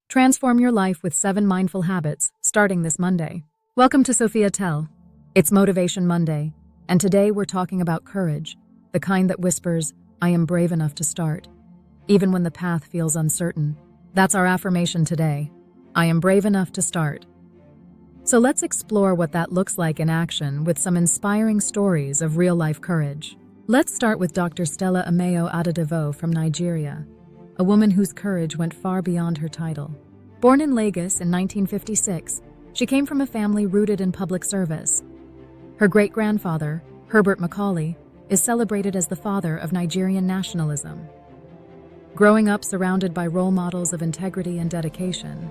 Transform your life with 7 mindful habits, starting this Monday. Welcome to Sophia Tell. It's Motivation Monday, and today we're talking about courage, the kind that whispers, I am brave enough to start, even when the path feels uncertain. That's our affirmation today. I am brave enough to start. So let's explore what that looks like in action with some inspiring stories of real-life courage. Let's start with Dr. Stella Ameyo Adadevoh from Nigeria, a woman whose courage went far beyond her title. Born in Lagos in 1956, she came from a family rooted in public service. Her great-grandfather, Herbert Macaulay, is celebrated as the father of Nigerian nationalism. Growing up surrounded by role models of integrity and dedication,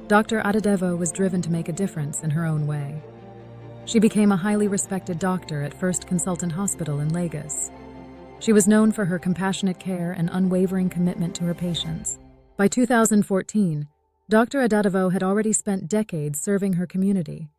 Dr. Adadevoh was driven to make a difference in her own way. She became a highly respected doctor at First Consultant Hospital in Lagos. She was known for her compassionate care and unwavering commitment to her patients. By 2014, Dr. Adadevoh had already spent decades serving her community,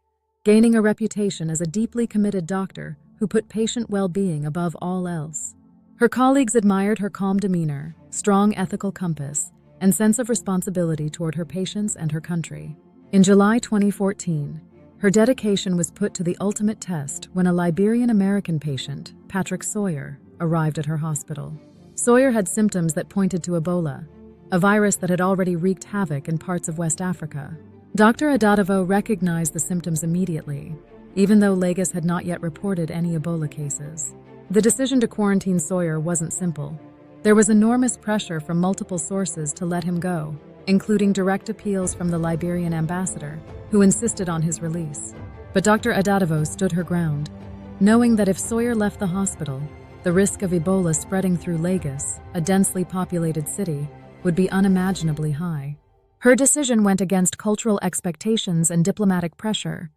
gaining a reputation as a deeply committed doctor who put patient well-being above all else. Her colleagues admired her calm demeanor, strong ethical compass, and sense of responsibility toward her patients and her country. In July 2014, her dedication was put to the ultimate test when a Liberian-American patient, Patrick Sawyer, arrived at her hospital. Sawyer had symptoms that pointed to Ebola, a virus that had already wreaked havoc in parts of West Africa. Dr. Adadevoh recognized the symptoms immediately, even though Lagos had not yet reported any Ebola cases. The decision to quarantine Sawyer wasn't simple. There was enormous pressure from multiple sources to let him go, including direct appeals from the Liberian ambassador, who insisted on his release. But Dr. Adadevoh stood her ground, knowing that if Sawyer left the hospital, the risk of Ebola spreading through Lagos, a densely populated city, would be unimaginably high. Her decision went against cultural expectations and diplomatic pressure,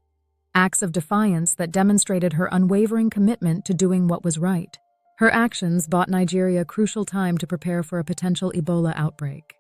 acts of defiance that demonstrated her unwavering commitment to doing what was right. Her actions bought Nigeria crucial time to prepare for a potential Ebola outbreak.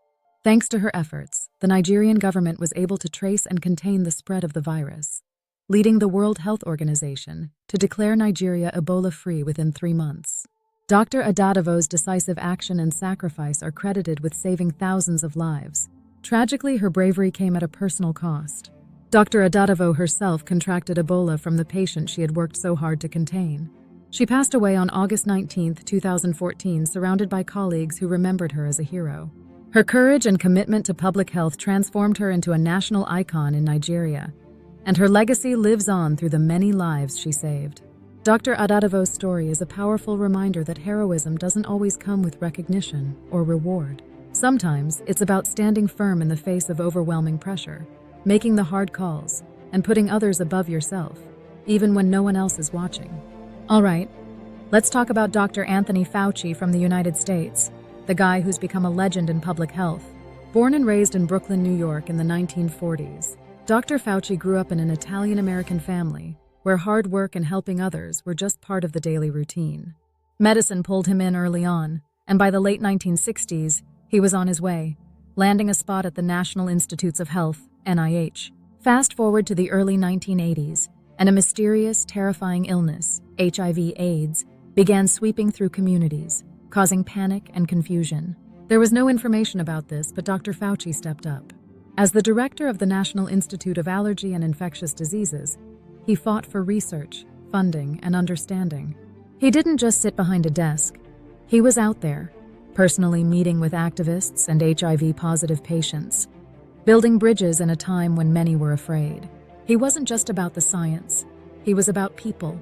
Thanks to her efforts, the Nigerian government was able to trace and contain the spread of the virus, leading the World Health Organization to declare Nigeria Ebola-free within 3 months. Dr. Adadevoh's decisive action and sacrifice are credited with saving thousands of lives. Tragically, her bravery came at a personal cost. Dr. Adadevoh herself contracted Ebola from the patient she had worked so hard to contain. She passed away on August 19, 2014, surrounded by colleagues who remembered her as a hero. Her courage and commitment to public health transformed her into a national icon in Nigeria, and her legacy lives on through the many lives she saved. Dr. Adadevoh's story is a powerful reminder that heroism doesn't always come with recognition or reward. Sometimes it's about standing firm in the face of overwhelming pressure, making the hard calls, and putting others above yourself, even when no one else is watching. All right, let's talk about Dr. Anthony Fauci from the United States, the guy who's become a legend in public health. Born and raised in Brooklyn, New York in the 1940s, Dr. Fauci grew up in an Italian-American family where hard work and helping others were just part of the daily routine. Medicine pulled him in early on, and by the late 1960s, he was on his way, landing a spot at the National Institutes of Health, NIH. Fast forward to the early 1980s, and a mysterious, terrifying illness, HIV/AIDS, began sweeping through communities, causing panic and confusion. There was no information about this, but Dr. Fauci stepped up. As the director of the National Institute of Allergy and Infectious Diseases, he fought for research, funding, and understanding. He didn't just sit behind a desk. He was out there, personally meeting with activists and HIV-positive patients, building bridges in a time when many were afraid. He wasn't just about the science. He was about people,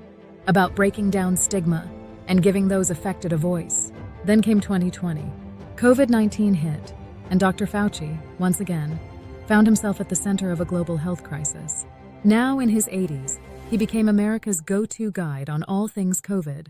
about breaking down stigma and giving those affected a voice. Then came 2020. COVID-19 hit, and Dr. Fauci, once again, found himself at the center of a global health crisis. Now in his 80s, he became America's go-to guide on all things COVID,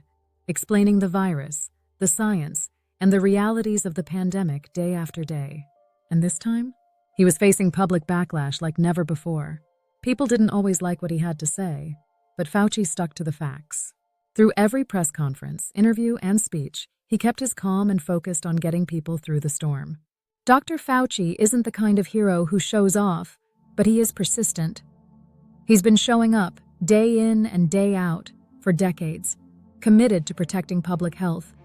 explaining the virus, the science, and the realities of the pandemic day after day. And this time, he was facing public backlash like never before. People didn't always like what he had to say, but Fauci stuck to the facts. Through every press conference, interview, and speech, he kept his calm and focused on getting people through the storm. Dr. Fauci isn't the kind of hero who shows off, but he is persistent. He's been showing up, day in and day out, for decades, committed to protecting public health,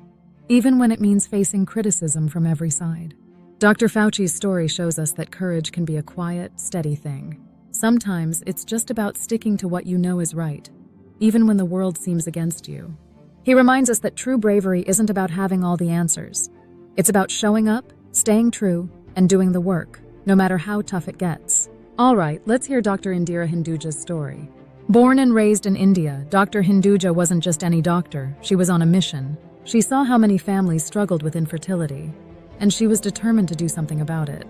even when it means facing criticism from every side. Dr. Fauci's story shows us that courage can be a quiet, steady thing. Sometimes it's just about sticking to what you know is right, even when the world seems against you. He reminds us that true bravery isn't about having all the answers. It's about showing up, staying true, and doing the work, no matter how tough it gets. All right, let's hear Dr. Indira Hinduja's story. Born and raised in India, Dr. Hinduja wasn't just any doctor, she was on a mission. She saw how many families struggled with infertility, and she was determined to do something about it,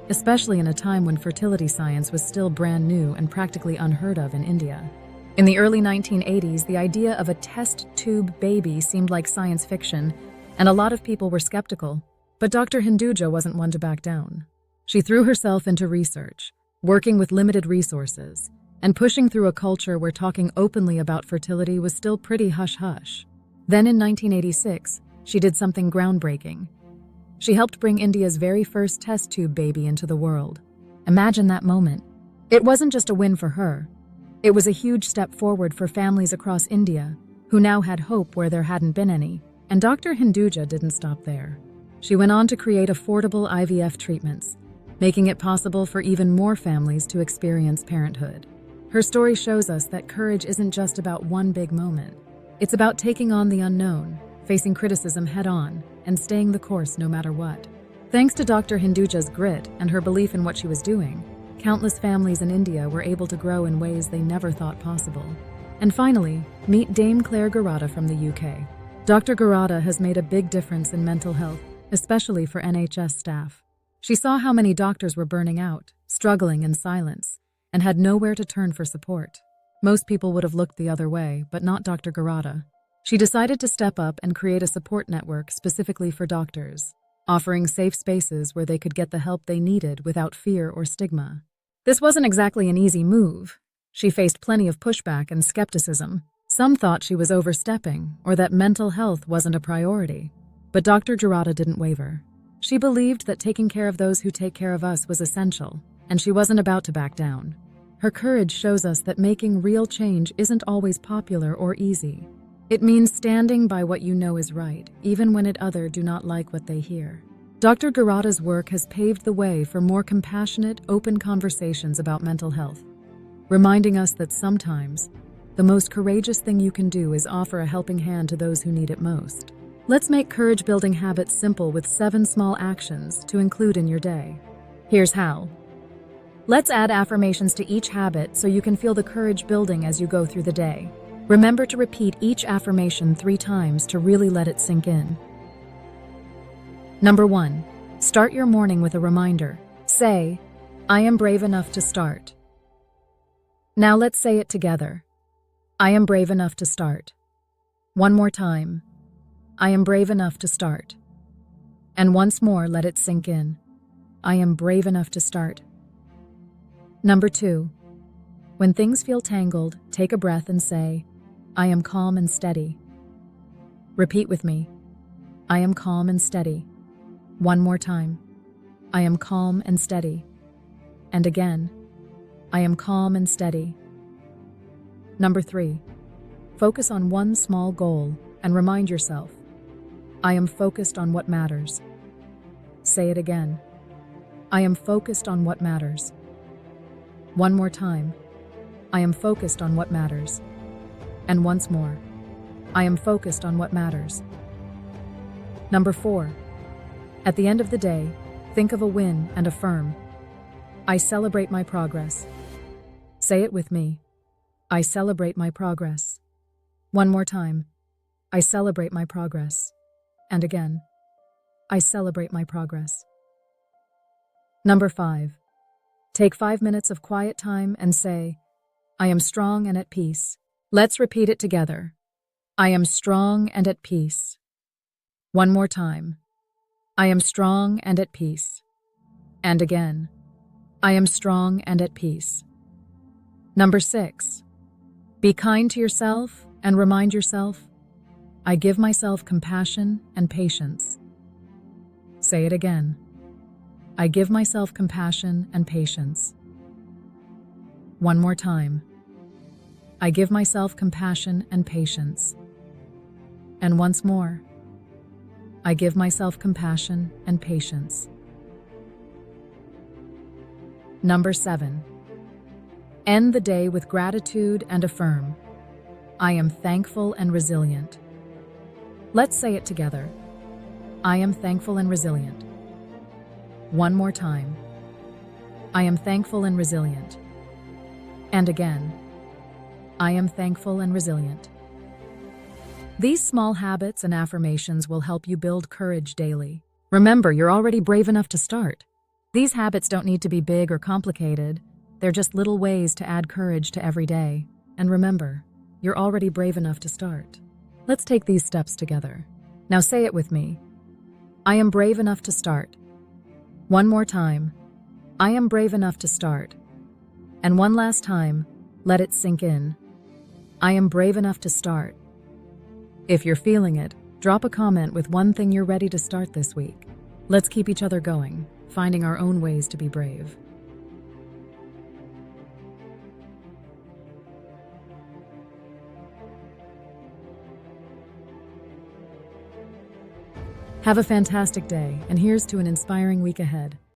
especially in a time when fertility science was still brand new and practically unheard of in India. In the early 1980s, the idea of a test tube baby seemed like science fiction, and a lot of people were skeptical. But Dr. Hinduja wasn't one to back down. She threw herself into research, working with limited resources, and pushing through a culture where talking openly about fertility was still pretty hush-hush. Then in 1986, she did something groundbreaking. She helped bring India's very first test tube baby into the world. Imagine that moment. It wasn't just a win for her. It was a huge step forward for families across India, who now had hope where there hadn't been any. And Dr. Hinduja didn't stop there. She went on to create affordable IVF treatments, making it possible for even more families to experience parenthood. Her story shows us that courage isn't just about one big moment. It's about taking on the unknown, facing criticism head-on, and staying the course no matter what. Thanks to Dr. Hinduja's grit and her belief in what she was doing, countless families in India were able to grow in ways they never thought possible. And finally, meet Dame Clare Gerada from the UK. Dr. Gerada has made a big difference in mental health, especially for NHS staff. She saw how many doctors were burning out, struggling in silence, and had nowhere to turn for support. Most people would have looked the other way, but not Dr. Gerada. She decided to step up and create a support network specifically for doctors, offering safe spaces where they could get the help they needed without fear or stigma. This wasn't exactly an easy move. She faced plenty of pushback and skepticism. Some thought she was overstepping or that mental health wasn't a priority. But Dr. Gerada didn't waver. She believed that taking care of those who take care of us was essential, and she wasn't about to back down. Her courage shows us that making real change isn't always popular or easy. It means standing by what you know is right, even when others do not like what they hear. Dr. Gerada's work has paved the way for more compassionate, open conversations about mental health, reminding us that sometimes the most courageous thing you can do is offer a helping hand to those who need it most. Let's make courage-building habits simple with 7 small actions to include in your day. Here's how. Let's add affirmations to each habit so you can feel the courage building as you go through the day. Remember to repeat each affirmation 3 times to really let it sink in. Number 1. Start your morning with a reminder. Say, I am brave enough to start. Now let's say it together. I am brave enough to start. One more time. I am brave enough to start. And once more, let it sink in. I am brave enough to start. Number 2. When things feel tangled, take a breath and say, I am calm and steady. Repeat with me. I am calm and steady. One more time. I am calm and steady. And again. I am calm and steady. Number 3. Focus on one small goal and remind yourself, I am focused on what matters. Say it again. I am focused on what matters. One more time. I am focused on what matters. And once more. I am focused on what matters. Number 4. At the end of the day, think of a win and affirm, I celebrate my progress. Say it with me. I celebrate my progress. One more time. I celebrate my progress. And again. I celebrate my progress. Number 5. Take 5 minutes of quiet time and say, I am strong and at peace. Let's repeat it together. I am strong and at peace. One more time. I am strong and at peace. And again. I am strong and at peace. Number 6. Be kind to yourself and remind yourself, I give myself compassion and patience. Say it again. I give myself compassion and patience. One more time. I give myself compassion and patience. And once more. I give myself compassion and patience. Number 7. End the day with gratitude and affirm, I am thankful and resilient. Let's say it together. I am thankful and resilient. One more time. I am thankful and resilient. And again. I am thankful and resilient. These small habits and affirmations will help you build courage daily. Remember, you're already brave enough to start. These habits don't need to be big or complicated. They're just little ways to add courage to every day. And remember, you're already brave enough to start. Let's take these steps together. Now say it with me. I am brave enough to start. One more time. I am brave enough to start. And one last time, let it sink in. I am brave enough to start. If you're feeling it, drop a comment with one thing you're ready to start this week. Let's keep each other going, finding our own ways to be brave. Have a fantastic day, and here's to an inspiring week ahead.